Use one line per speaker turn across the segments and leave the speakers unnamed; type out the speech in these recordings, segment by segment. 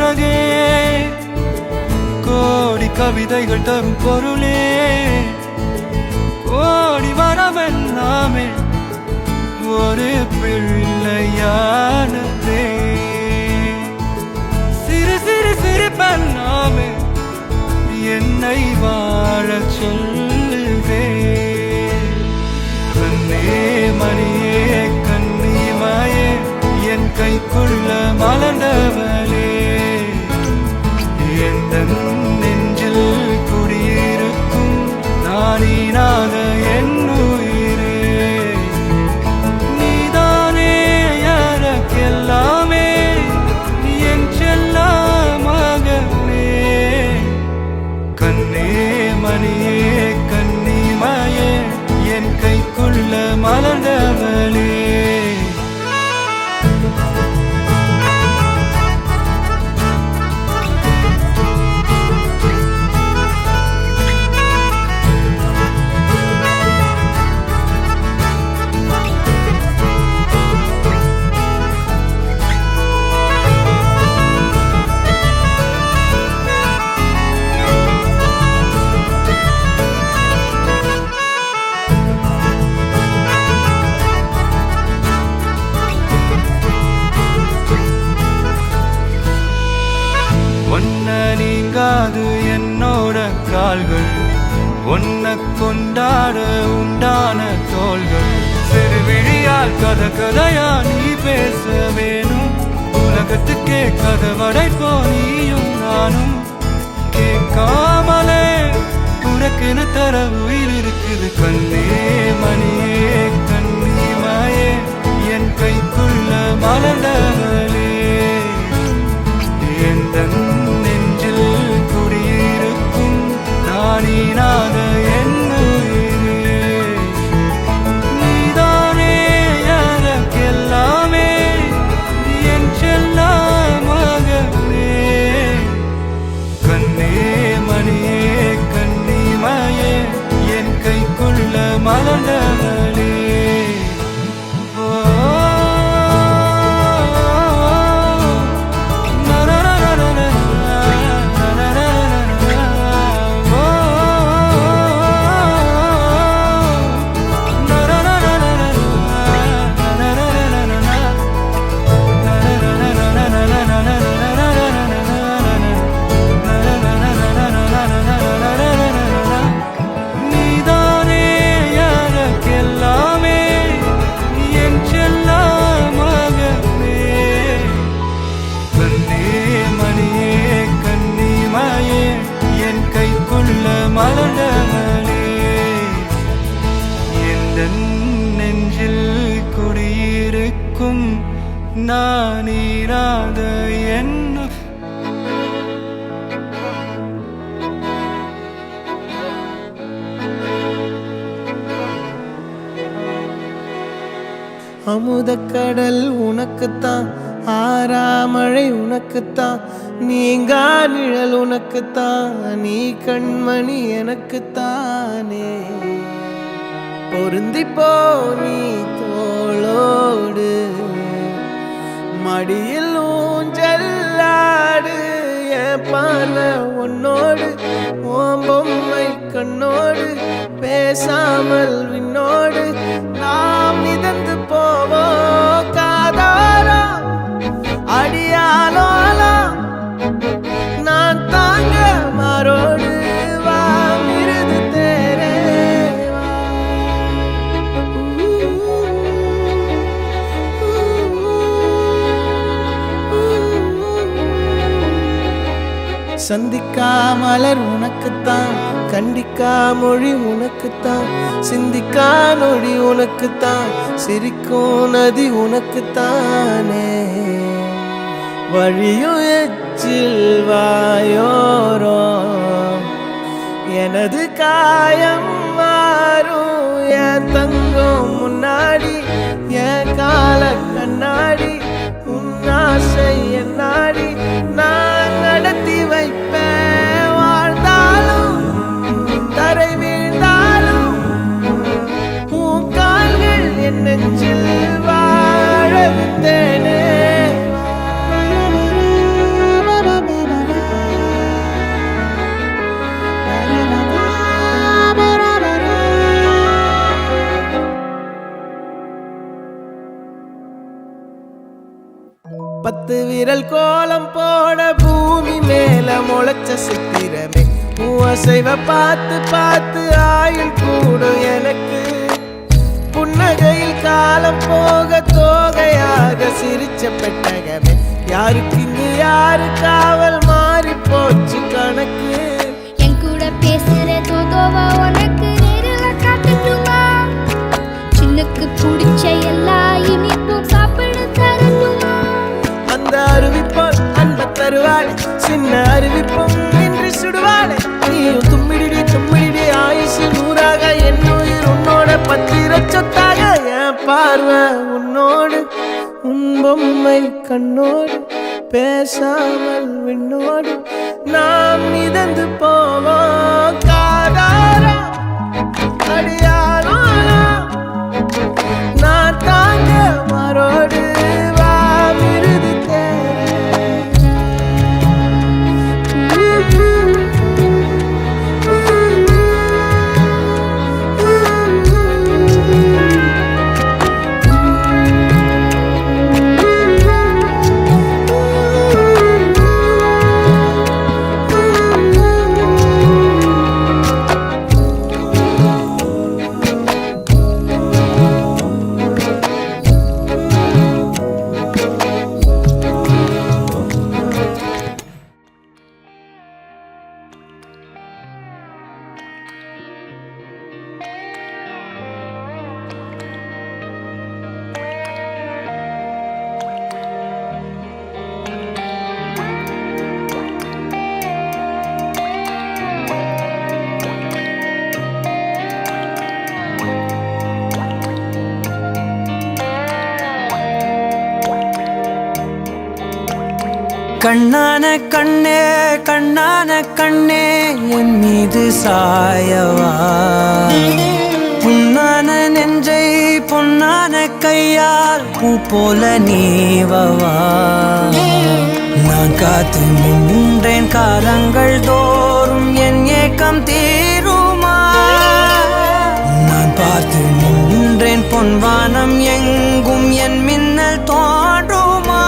அழகே கோடி கவிதைகள் தரும் பொருளே கோடி வரவெல்லாமே ஒரு பிள்ளையானதே சிறு சிறு சிரிப்பெல்லாமே என்னை வாழச் சொல்லுதே கண்ணே மணியே கண்ணிமாயே என் கைக்குள்ள மலர்ந்தவளே எந்த நெஞ்சில் குடியிருக்கும் நானீனாக என் உயிரே நீதானே எனக்கெல்லாமே என் செல்ல மகனே கண்ணே மணியே கண்ணிமாயே என் கைக்குள்ள மலர்ந்தவளே நீங்காது என்னோட கால்கள் ஒன்ன கொண்டாட உண்டான தோள்கள் சிறு விழியால் கதை கதையா நீ பேச வேணும் உலகத்துக்கே கதை வடைப்போ நீயும் நானும் கேட்காமலே உனக்குன்னு தர உயிர் இருக்குது கண்ணே மணியே கண்ணிமாயே என் கைக்குள்ள மலர்ந்தவளே எந்த நெஞ்சில் குடியிருக்கும் நானீனாக என் உயிரே நீதானே எனக்கெல்லாமே என் செல்ல மகனே கண்ணே மணியே கண்ணிமாயே என் கைக்குள்ள மலர்ந்தவளே மலர்ந்தவளே எந்த நெஞ்சில் குடியிருக்கும் நானீராத என்ன
அமுதக்கடல் உனக்குத்தான் ஆறாமழை உனக்குத்தான் நீங்கா நிழல் உனக்குத்தான் நீ கண்மணி எனக்குத்தானே பொருந்திப்போ நீ தோளோடு மடியில் ஊஞ்சல்லாடு என் பார்வை உன்னோடு ஓம் பொம்மை கண்ணோடு பேசாமல் விண்ணோடு நாம் மிதந்து போவோம் காதாரா அடியாலோலா நான் தாங்க மாறோடு வா மிருது தேரே சந்திக்கா மலர் உனக்குத்தான் கண்டிக்கா மொழி உனக்குத்தான் சிந்திக்கா நொடி உனக்குத்தான் சிரிக்கும் நதி உனக்குத்தானே வழியும் எச்சில் வாயோரோ எனது காயம் மாறும் என் தங்கம் முன்னாடி என் கால கண்ணாடி உன் ஆசை என்னாடி நான் நடத்தி வைப்பேன் வாழ்ந்தாலும் தரை வீழ்ந்தாலும் உன் கால்கள் என் நெஞ்சில் வாழ விட்டேனே 10 விரல் கோலம் போட பூமி மேல முளைச்ச சித்திரமே அசைவ பார்த்து பார்த்து ஆயுள் கூடும் எனக்கு புன்னகையில் காலம் போக தோகையாக சிரிச்ச பெட்டகமே யாருக்கு இங்கு யாரு காவல் மாறி போச்சு கணக்கு
என் கூட பேசுற தோதோவா உனக்கு நேரில் காட்டட்டுமா சின்னுக்கு பிடிச்ச எல்லா இனிப்பும் சாப்பிட தரட்டுமா
அந்த அருவிப்போல் அன்ப தருவாள் சின்ன அருவிப்பும் நின்று சுடுவாளே நீயும் தும்மிடி தும்மிடி ஆயுசு 100ஆக என் உயிர் உன்னோட பத்திர சொத்தாக என் பார்வை உன்னோடு உன் பொம்மை கண்ணோடு பேசாமல் விண்ணோடு நாம் மிதந்து போவோம் காதாரா அடியாரோ நான் தாங்க மரோடு வா விருது
கண்ணான கண்ணே கண்ணான கண்ணே என் மீது சாயவா புண்ணான நெஞ்சை பொன்னான கையால் பூ போல நீவவா நான் காத்து நின்றேன் காலங்கள் தோறும் என் ஏக்கம் தீருமா நான் பார்த்து நின்றேன் பொன்வானம் எங்கும் என் மின்னல் தோன்றுமா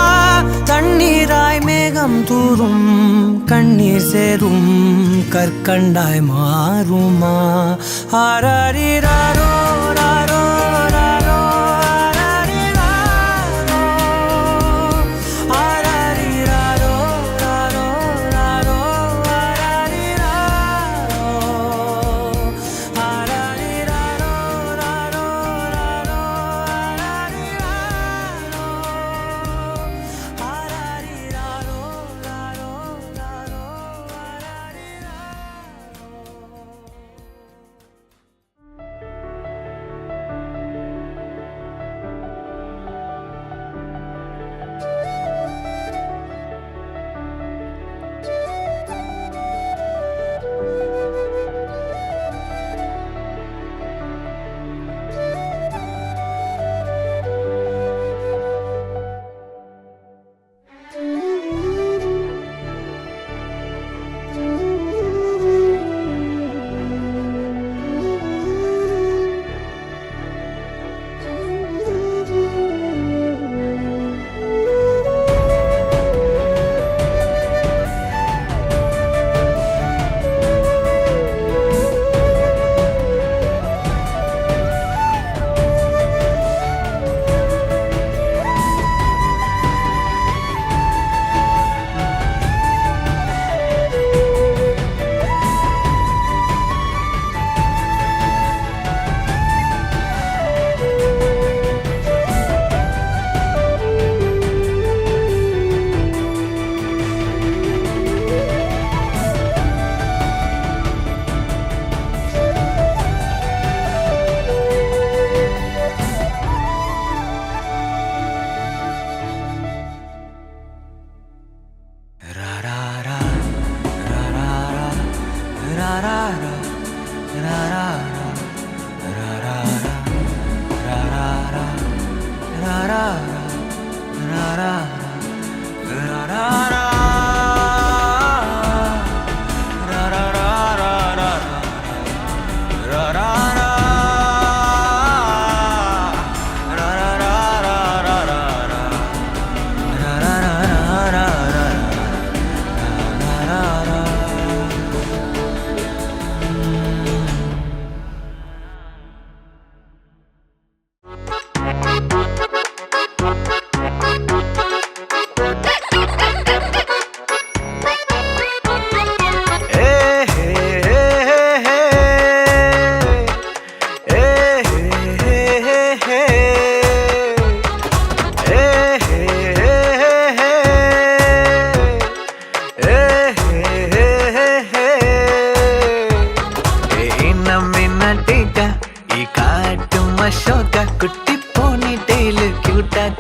தண்ணீராய் மேகம் தூரும் கண்ணீர் சேரும் கற்கண்டாய் மாறுமா ஆராரிராரோ ராரோ ராரோ ஆராரிராரோ ராரோ ராரோ ஆராரிராரோ ராரோ ராரோ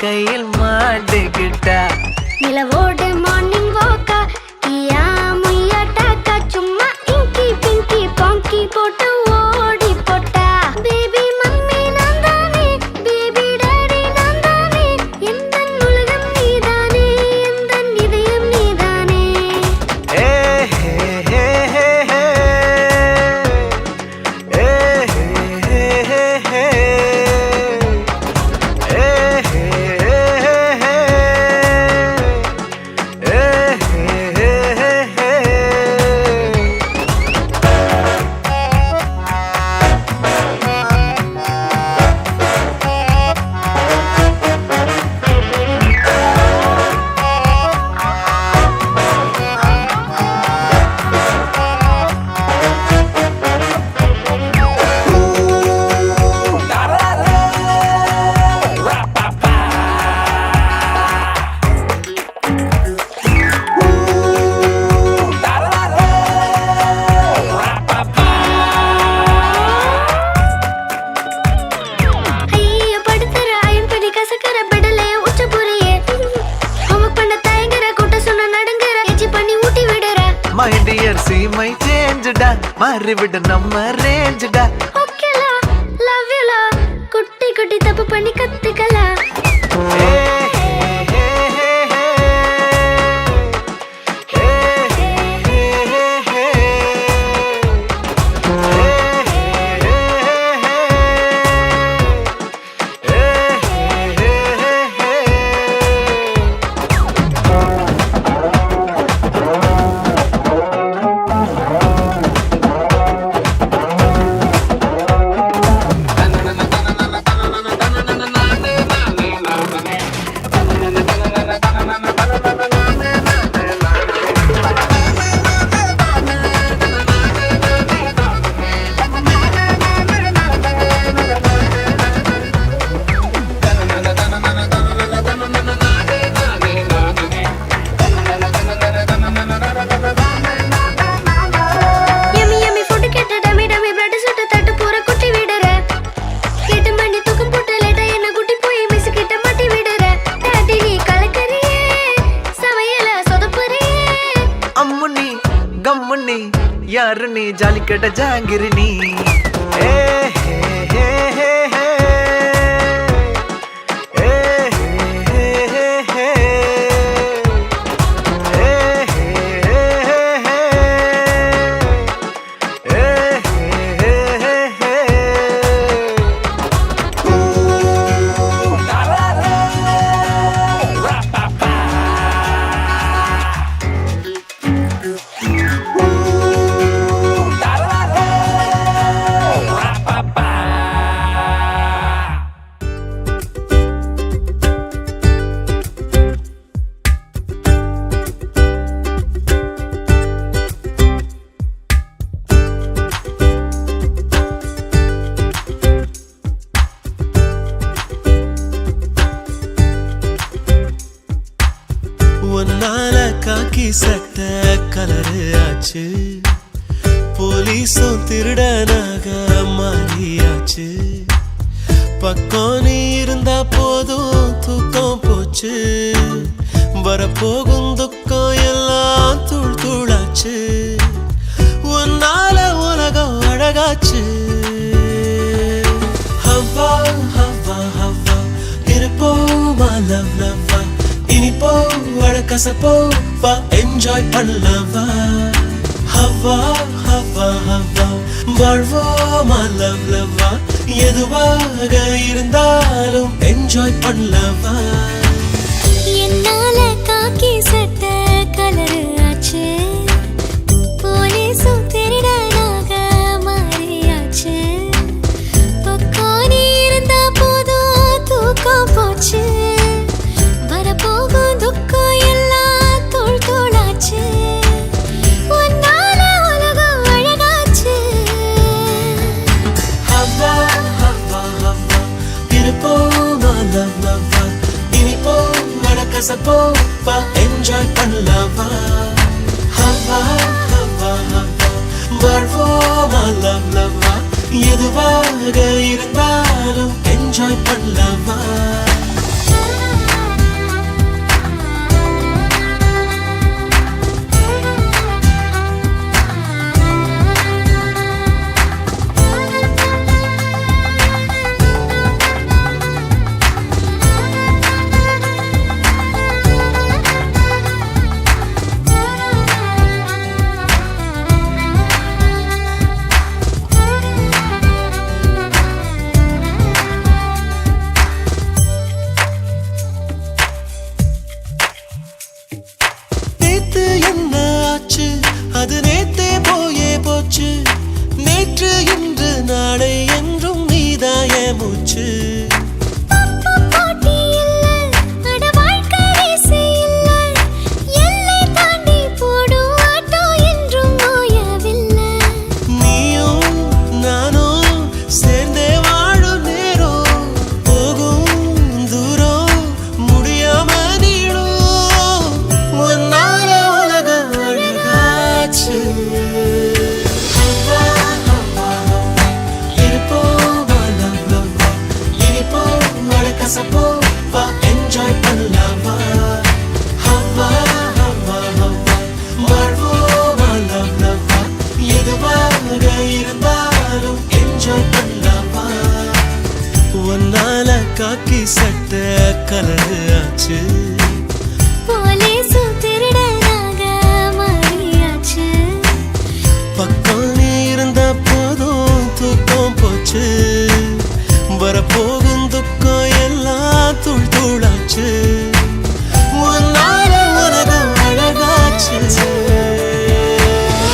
கையில் மாட்டுக்கிட்டா
நிலவோடு மார்னிங் வாக்கா கியா முய்யா டாக்கா சும்மா இங்கி பிங்கி பாங்கி போட்டு ஓடி போட்டா பேபி மம்மி நான் தானே பேபி டாடி நான் தானே எந்தன் உலகம் நீதானே எந்தன் இதயம் நீதானே
ஏ ஹே ஹே ஹே ஹே ஏ ஹே ஹே ஹே My dear, see my change da, மாறிவிட நம்ம range da.
ஓகேலா லவ் யூலா குட்டி குட்டி தப்பு பண்ணி கத்துக்கலாம்
கம்முனி யாரு நீ ஜாலி கேட்ட ஜாங்கிரி நீ ஏ ஹே ஹே ஹே ஹே ஏ ஹே ஹே ஹே ஏ ஹே ஹே ஹே ஏ ஹே ஹே ஹே
ஒன்னால காக்கி சட்ட கலரு ஆச்சு போலீஸும் திருடனாக மாறியாச்சு பக்கம் நீ இருந்தா போதும் தூக்கம் போச்சு வரப்போகும் துக்கம் எல்லாம் தூள் தூளாச்சு ஒன்னால உலகம் அழகாச்சு ஹவ்வா ஹவ்வா ஹவ்வா இருப்போமா லவ் லவ்வா இனிப்போ அழகசப்போ வா என்ஜாய் பண்ணலவா ஹவ்வா ஹவ்வா ஹவ்வா வாழ்வோமா லவ் லவ்வா எதுவாக இருந்தாலும் என்ஜாய் பண்ணலவா
என்னால காக்கி சட்ட கலரு ஆச்சு போலீஸும் திருடனாக மாறியாச்சு பக்கம் நீ இருந்தா போதும் தூக்கம் போச்சு வரப்போகும் துக்கம் எல்லாம் தோள் தோளாச்சு ஒன்னால உலகம் அழகாச்சு
ஹவ்வா ஹவ்வா ஹவ்வா இருப்போமா லவ் லவ்வா இனிப்போ அழகசப்போ வா என்ஜாய் பண்ணலவா ஹவ்வா ஹவ்வா ஹவ்வா வாழ்வோமா லவ் லவ்வா எதுவாக இருந்தாலும் என்ஜாய் பண்ணலவா காக்கி சட்டை கலரு ஆச்சு
போலீசு திருடனாக மாறியாச்சு
பக்கம் நீ இருந்த போதும் தூக்கம் போச்சு வரப்போகும் துக்கம் எல்லாம் தூள் தூளாச்சு உன்னால உலகம் அழகாச்சு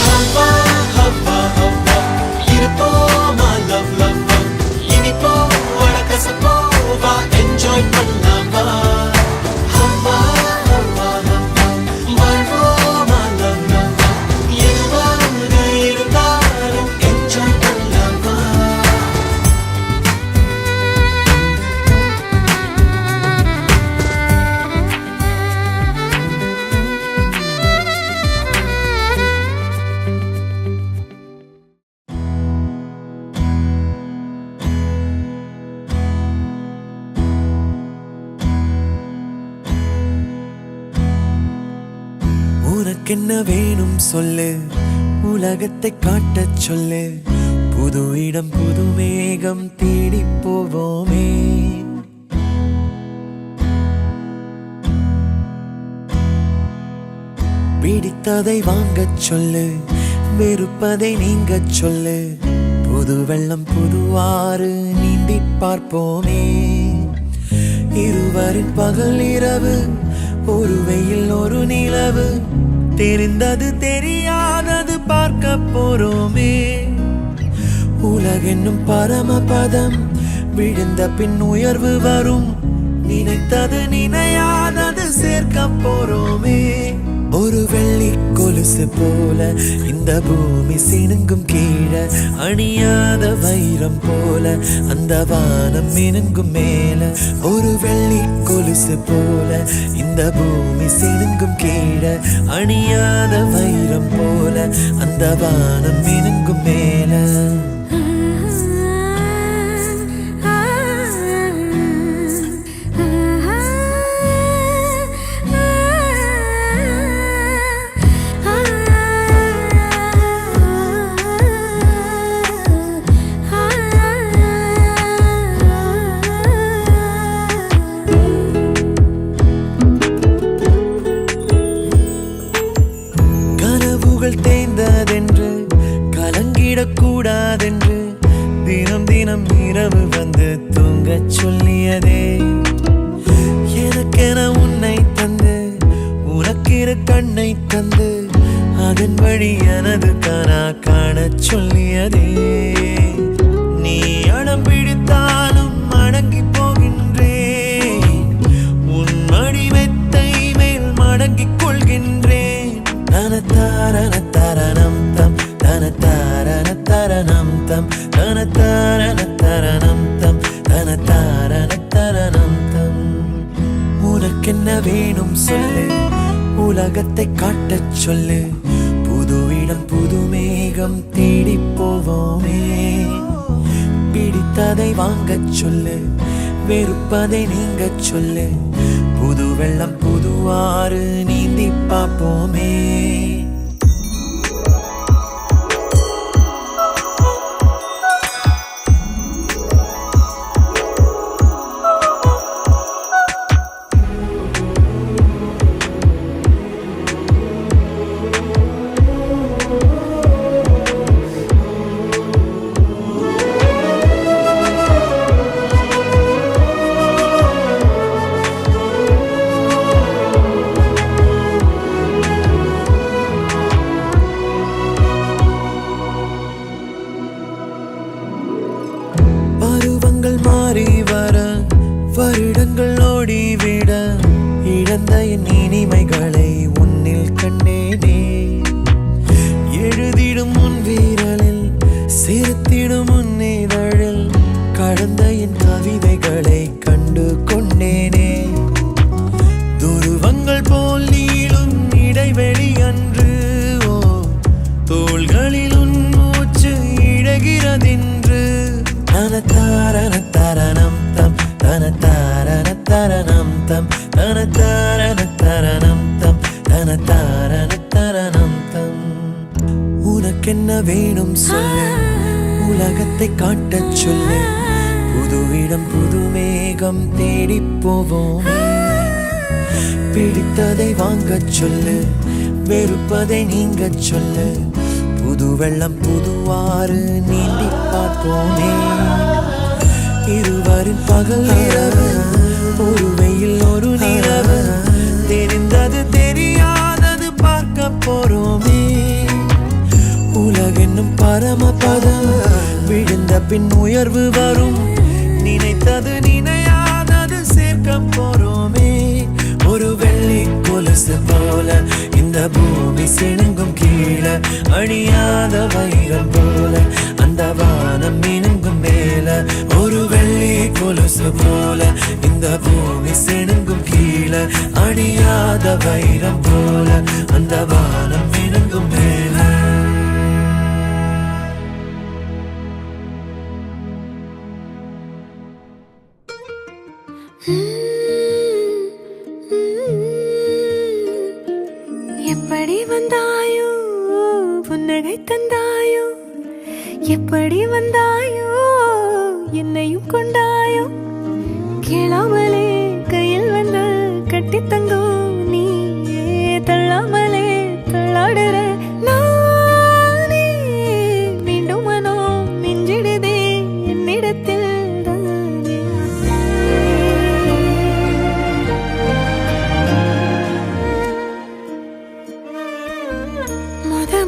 ஹவ்வா, ஹவ்வா, ஹவ்வா, இருப்போமா love, love, love. இனிப்போ, வடக்கசப்போ, வா, enjoy பண்ணலாம் வா. Hawwa, Hawwa, Hawwa, வாழ்வோமா love, love, love. எதுவாக இருந்தாலும் enjoy பண்ணலாம் வா. உனக்கென்ன வேணும் சொல்லு உலகத்தை காட்டச் சொல்லு புது இடம் புது மேகம் தேடி போவோமே பிடித்ததை வாங்கச் சொல்லு வெறுப்பதை நீங்கச் சொல்லு புது வெள்ளம் புது ஆறு நீந்தி பார்ப்போமே இருவரின் பகல் இரவு ஒரு வெயில் ஒரு நிலவு தெரிந்தது தெரியாதது பார்க்க போறோமே உலகென்னும் பரமபதம் விழுந்த பின் உயர்வு வரும் நினைத்தது நினையாதது சேர்க்க போறோமே ஒரு வெள்ளி கொலுசு போல இந்த பூமி சினுங்கும் கீழே அணியாத வைரம் போல அந்த வானம் மினுங்கும் மேல ஒரு வெள்ளி கொலுசு போல இந்த பூமி சினுங்கும் கீழே அணியாத வைரம் போல அந்த வானம் மினுங்கும் மேல தேய்ந்ததென்று கலங்கிடக்கூடாதென்று தினம் தினம் இரவு வந்து தூங்கச் சொல்லியதே எனக்கென உன்னை தந்து உனக்கிரு கண்ணை தந்து அதன் வழி எனது கனா காணச் சொல்லியதே நீ அடம் பிடித்தாலும் அடங்கி போகின்றேன் உன் மடி மெத்தை மேல் மடங்கிக் கொள்கின்றேன் தனதாரண தரணம் தம் தனதாரண தரணம் தம் தனதாரண தரணம் தம் தனதாரண தரணம் தம் உனக்கென்ன வேணும் சொல்லு உலகத்தை காட்டச் சொல்லு புது இடம் புது மேகம் தேடி போவோமே பிடித்ததை வாங்கச் சொல்லு வெறுப்பதை நீங்கச் சொல்லு புது வெள்ளம் புது ஆறு நீந்தி பார்ப்போமே மாறி வர வருடங்கள் ஓடிவிட இழந்த என் இனிமைகளை உன்னில் கண்டேனே எழுதிடும் உன் வீரலில் சிரித்திடும் உன் இதழில் கடந்த என் கவிதைகளை கண்டு கொண்டேனே துருவங்கள் போல் நீளும் இடைவெளி அன்று ஓ தோள்களில் உன் மூச்சு இழகிறதென்று தனதாரண தரணம் தம் தனதாரண தரணம் தம் தனதாரண தரணம் தம் தனதாரண தரணம் தம் உனக்கென்ன வேணும் சொல்லு உலகத்தை காட்டச் சொல்லு
புது இடம் புது மேகம் தேடி போவோம். பிடித்ததை வாங்கச் சொல்லு, வெறுப்பதை நீங்க சொல்லு. புது வெள்ளம் புதுவாறு நீந்தி பார்ப்போமே. இருவரின் பகல் இரவு, ஒரு வெயில் ஒரு நிலவு. தெரிந்தது தெரியாதது பார்க்க போறோமே. உலகென்னும் பரமபதம், விழுந்த பின் உயர்வு வரும். நினைத்தது நினையாதது சேர்க்க போறோமே. ஒரு வெள்ளி கொலுசு போல இந்த பூமி சிணுங்கும் கீழே. அணியாத வைரம் போல அந்த வானம் மினுங்கும் மேல. ஒரு வெள்ளி கொலுசு போல இந்த பூமி சிணுங்கும் கீழே. அணியாத வைரம் போல அந்த வானம் மினுங்கும் மேல.
எப்படி வந்தாயோ புன்னகை தந்தாயோ, எப்படி வந்தாயோ என்னையும் கொண்டாயோ. கேளாமலே கையில் வந்து கட்டி தங்கோ, நீ தள்ளாமலே தள்ளாடுற நானே. மீண்டும் மனோ மிஞ்சிடுதே என்னிடத்தில் தானே.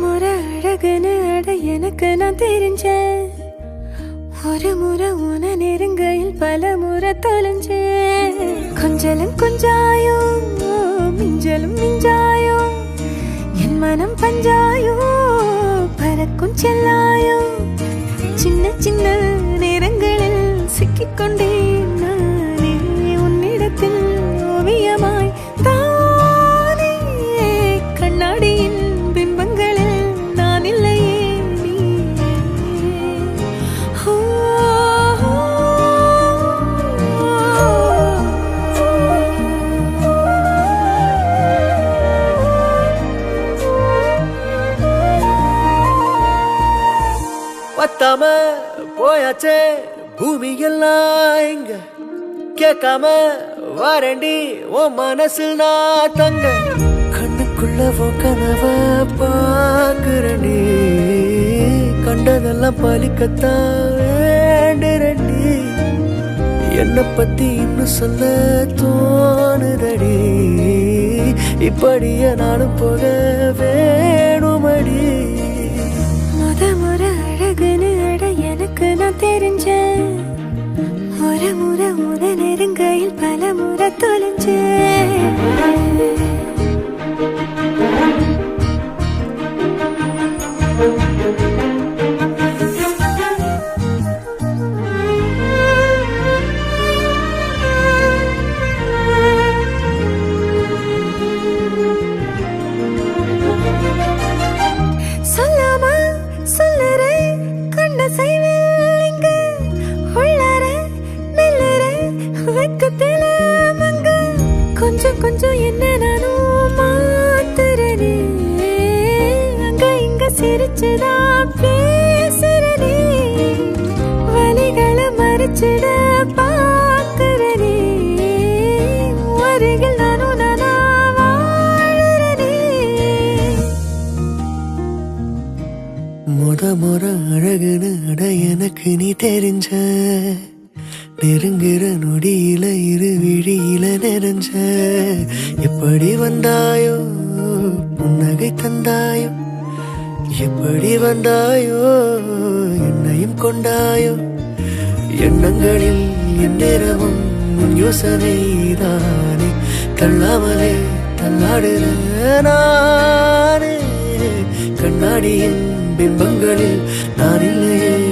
முறை அழகுன்னு அட எனக்கு நான் தெரிஞ்சேன். ஒரு முறை உன நெருங்கையில் பல முறை தொலைஞ்சேன். கொஞ்சலும் கொஞ்சாயோ மிஞ்சலும் மிஞ்சாயோ, என் மனம் பஞ்சாயோ பறக்கும் செல்லாயோ. சின்ன சின்ன நேரங்களில் சிக்கிக்கொண்டேன் நானே உன்னிடத்தில் ஓவியமாய் தானே. கண்ணாடியின் பிம்பங்களில் நான் இல்லையே நீ.
பத்தாம போயாச்சே பூமி எல்லாம் இங்க. கேட்காம வாரண்டி உன் மனசில் நான் தங்க. கண்ணுக்குள்ள உன் கனவ பாக்குறண்டி. கண்டதெல்லாம் பலிக்கத்தான் வேண்டுறண்டி. என்னை பத்தி இன்னும் சொல்ல தோணுதடி. இப்படியே நானும் போக வேணுமடி.
முறை அழகுன்னு அட எனக்கு நான் தெரிஞ்சேன். ஒரு முறை உன நெருங்கையில் பல முறை தொலைஞ்சேன். கொஞ்சம் கொஞ்சம் என்ன நானும் மாத்துறனே. அங்க இங்க சிரிச்சுதான் பேசுறனே. வலிகளை மறைச்சிட பாக்குறனே. அருகில் நானும் நானா வாழறனே.
முறை அழகுன்னு அட எனக்கு நீ தெரிஞ்ச. நெருங்குற நொடியில இரு விழியில நிறைஞ்ச. எப்படி வந்தாயோ புன்னகை தந்தாயோ, எப்படி வந்தாயோ என்னையும் கொண்டாயோ. எண்ணங்களில் எந்நேரமும் யோசனை தானே. தள்ளாமலே தள்ளாடுற நானே. கண்ணாடியின் பிம்பங்களில் நான் இல்லையே